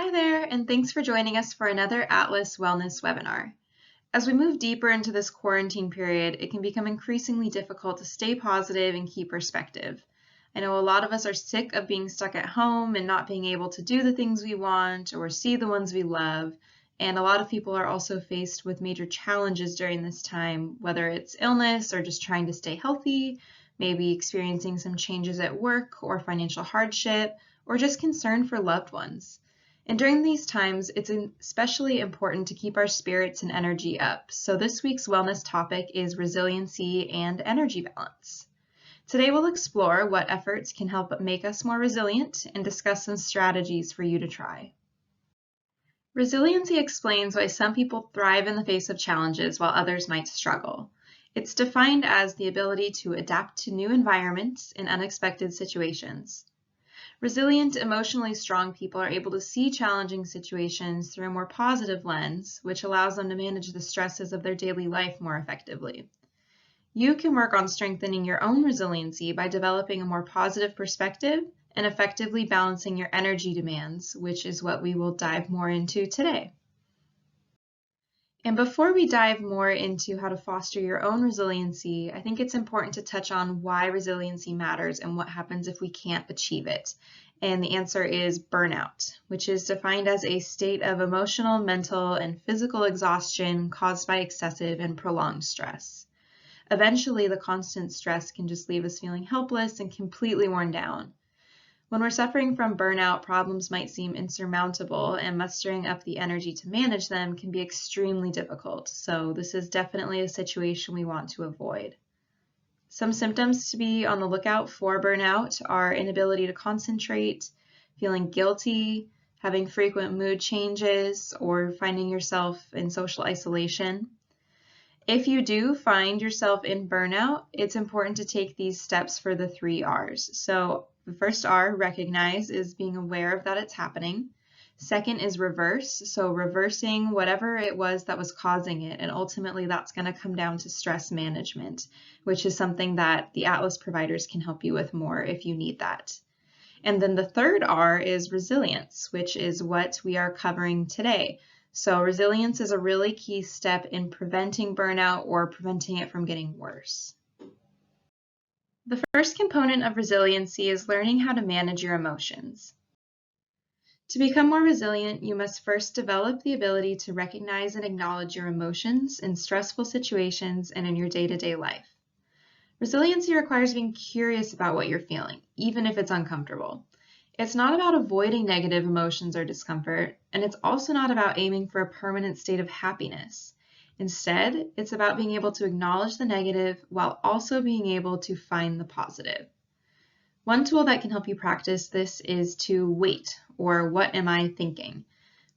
Hi there, and thanks for joining us for another Atlas Wellness webinar. As we move deeper into this quarantine period, it can become increasingly difficult to stay positive and keep perspective. I know a lot of us are sick of being stuck at home and not being able to do the things we want or see the ones we love, and a lot of people are also faced with major challenges during this time, whether it's illness or just trying to stay healthy, maybe experiencing some changes at work or financial hardship, or just concern for loved ones. And during these times, it's especially important to keep our spirits and energy up. So this week's wellness topic is resiliency and energy balance. Today we'll explore what efforts can help make us more resilient and discuss some strategies for you to try. Resiliency explains why some people thrive in the face of challenges while others might struggle. It's defined as the ability to adapt to new environments and unexpected situations. Resilient, emotionally strong people are able to see challenging situations through a more positive lens, which allows them to manage the stresses of their daily life more effectively. You can work on strengthening your own resiliency by developing a more positive perspective and effectively balancing your energy demands, which is what we will dive more into today. And before we dive more into how to foster your own resiliency, I think it's important to touch on why resiliency matters and what happens if we can't achieve it. And the answer is burnout, which is defined as a state of emotional, mental, and physical exhaustion caused by excessive and prolonged stress. Eventually, the constant stress can just leave us feeling helpless and completely worn down. When we're suffering from burnout, problems might seem insurmountable, and mustering up the energy to manage them can be extremely difficult. So this is definitely a situation we want to avoid. Some symptoms to be on the lookout for burnout are inability to concentrate, feeling guilty, having frequent mood changes, or finding yourself in social isolation. If you do find yourself in burnout, it's important to take these steps for the 3 R's. So the first R, recognize, is being aware of that it's happening. Second is reverse, so reversing whatever it was that was causing it, and ultimately that's going to come down to stress management, which is something that the Atlas providers can help you with more if you need that. And then the third R is resilience, which is what we are covering today. So resilience is a really key step in preventing burnout or preventing it from getting worse. The first component of resiliency is learning how to manage your emotions. To become more resilient, you must first develop the ability to recognize and acknowledge your emotions in stressful situations and in your day-to-day life. Resiliency requires being curious about what you're feeling, even if it's uncomfortable. It's not about avoiding negative emotions or discomfort, and it's also not about aiming for a permanent state of happiness. Instead, it's about being able to acknowledge the negative while also being able to find the positive. One tool that can help you practice this is to wait, or what am I thinking?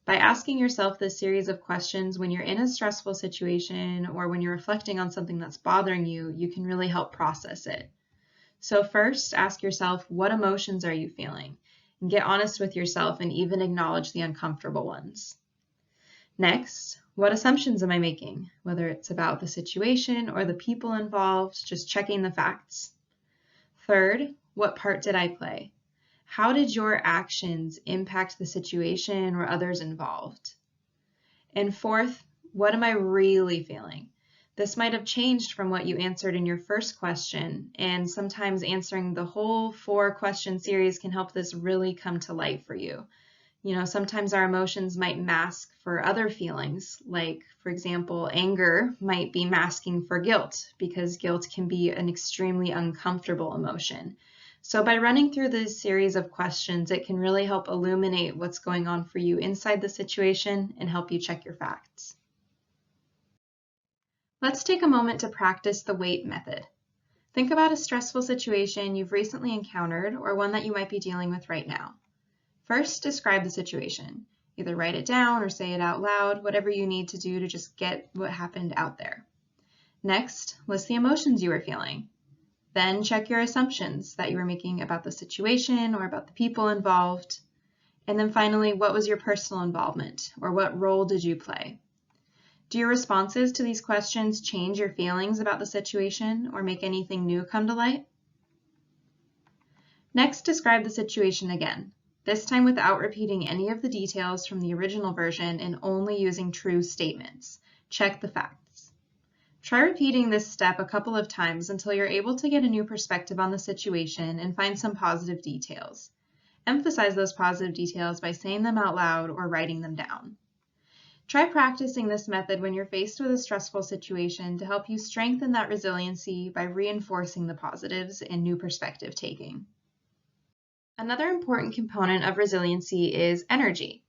By asking yourself this series of questions when you're in a stressful situation or when you're reflecting on something that's bothering you, you can really help process it. So first, ask yourself, what emotions are you feeling? And get honest with yourself and even acknowledge the uncomfortable ones. Next, what assumptions am I making? Whether it's about the situation or the people involved, just checking the facts. Third, what part did I play? How did your actions impact the situation or others involved? And fourth, what am I really feeling? This might have changed from what you answered in your first question, and sometimes answering the whole 4-question series can help this really come to light for you. You know, sometimes our emotions might mask for other feelings, like, for example, anger might be masking for guilt, because guilt can be an extremely uncomfortable emotion. So by running through this series of questions, it can really help illuminate what's going on for you inside the situation and help you check your facts. Let's take a moment to practice the wait method. Think about a stressful situation you've recently encountered or one that you might be dealing with right now. First, describe the situation. Either write it down or say it out loud, whatever you need to do to just get what happened out there. Next, list the emotions you were feeling. Then check your assumptions that you were making about the situation or about the people involved. And then finally, what was your personal involvement, or what role did you play? Do your responses to these questions change your feelings about the situation or make anything new come to light? Next, describe the situation again. this time without repeating any of the details from the original version and only using true statements. Check the facts. Try repeating this step a couple of times until you're able to get a new perspective on the situation and find some positive details. Emphasize those positive details by saying them out loud or writing them down. Try practicing this method when you're faced with a stressful situation to help you strengthen that resiliency by reinforcing the positives and new perspective taking. Another important component of resiliency is energy.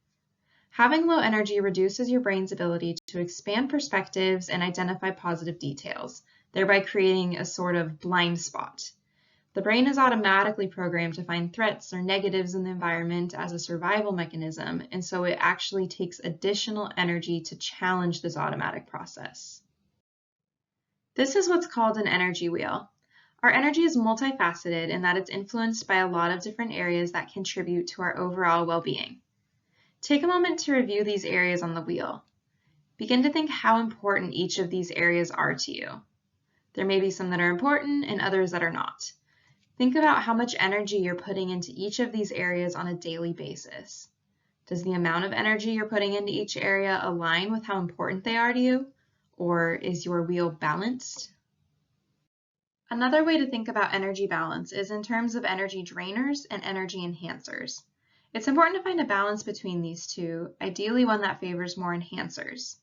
Having low energy reduces your brain's ability to expand perspectives and identify positive details, thereby creating a sort of blind spot. The brain is automatically programmed to find threats or negatives in the environment as a survival mechanism, and so it actually takes additional energy to challenge this automatic process. This is what's called an energy wheel. Our energy is multifaceted in that it's influenced by a lot of different areas that contribute to our overall well-being. Take a moment to review these areas on the wheel. Begin to think how important each of these areas are to you. There may be some that are important and others that are not. Think about how much energy you're putting into each of these areas on a daily basis. Does the amount of energy you're putting into each area align with how important they are to you? Or is your wheel balanced? Another way to think about energy balance is in terms of energy drainers and energy enhancers. It's important to find a balance between these two, ideally one that favors more enhancers.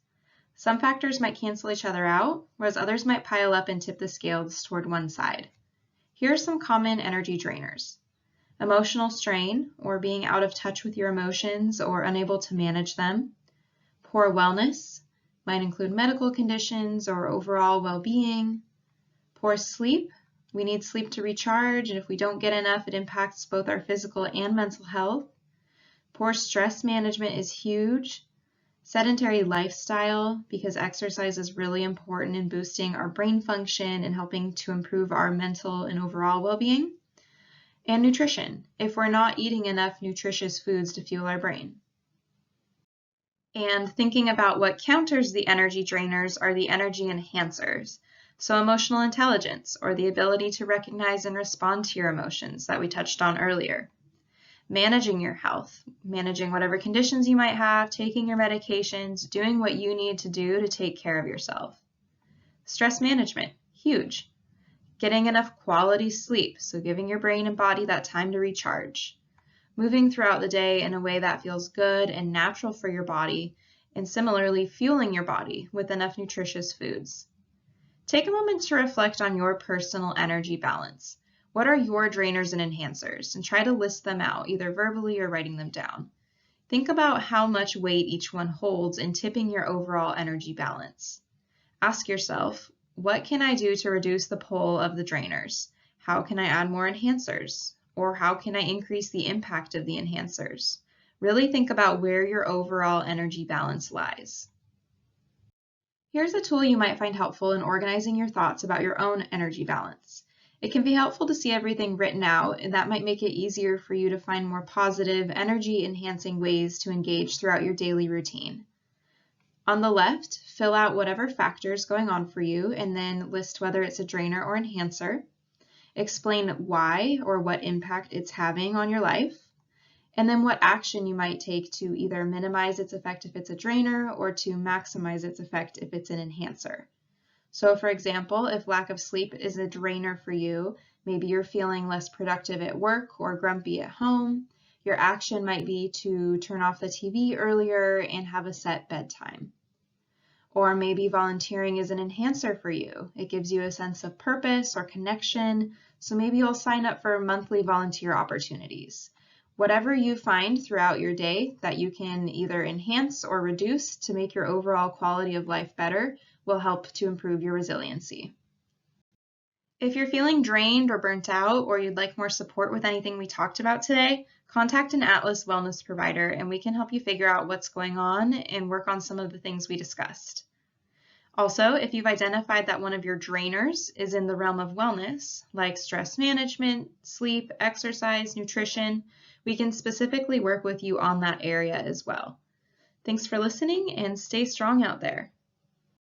Some factors might cancel each other out, whereas others might pile up and tip the scales toward one side. Here are some common energy drainers. Emotional strain, or being out of touch with your emotions or unable to manage them. Poor wellness, might include medical conditions or overall well-being. Poor sleep, we need sleep to recharge, and if we don't get enough, it impacts both our physical and mental health. Poor stress management is huge. Sedentary lifestyle, because exercise is really important in boosting our brain function and helping to improve our mental and overall well-being. And nutrition, if we're not eating enough nutritious foods to fuel our brain. And thinking about what counters the energy drainers are the energy enhancers. So emotional intelligence, or the ability to recognize and respond to your emotions that we touched on earlier. Managing your health, managing whatever conditions you might have, taking your medications, doing what you need to do to take care of yourself. Stress management, huge. Getting enough quality sleep, so giving your brain and body that time to recharge. Moving throughout the day in a way that feels good and natural for your body, and similarly fueling your body with enough nutritious foods. Take a moment to reflect on your personal energy balance. What are your drainers and enhancers? And try to list them out, either verbally or writing them down. Think about how much weight each one holds in tipping your overall energy balance. Ask yourself, what can I do to reduce the pull of the drainers? How can I add more enhancers? Or how can I increase the impact of the enhancers? Really think about where your overall energy balance lies. Here's a tool you might find helpful in organizing your thoughts about your own energy balance. It can be helpful to see everything written out, and that might make it easier for you to find more positive, energy-enhancing ways to engage throughout your daily routine. On the left, fill out whatever factor is going on for you, and then list whether it's a drainer or enhancer. Explain why or what impact it's having on your life, and then what action you might take to either minimize its effect if it's a drainer or to maximize its effect if it's an enhancer. So for example, if lack of sleep is a drainer for you, maybe you're feeling less productive at work or grumpy at home, your action might be to turn off the TV earlier and have a set bedtime. Or maybe volunteering is an enhancer for you. It gives you a sense of purpose or connection, so maybe you'll sign up for monthly volunteer opportunities. Whatever you find throughout your day that you can either enhance or reduce to make your overall quality of life better will help to improve your resiliency. If you're feeling drained or burnt out, or you'd like more support with anything we talked about today, contact an Atlas wellness provider and we can help you figure out what's going on and work on some of the things we discussed. Also, if you've identified that one of your drainers is in the realm of wellness, like stress management, sleep, exercise, nutrition, we can specifically work with you on that area as well. Thanks for listening and stay strong out there.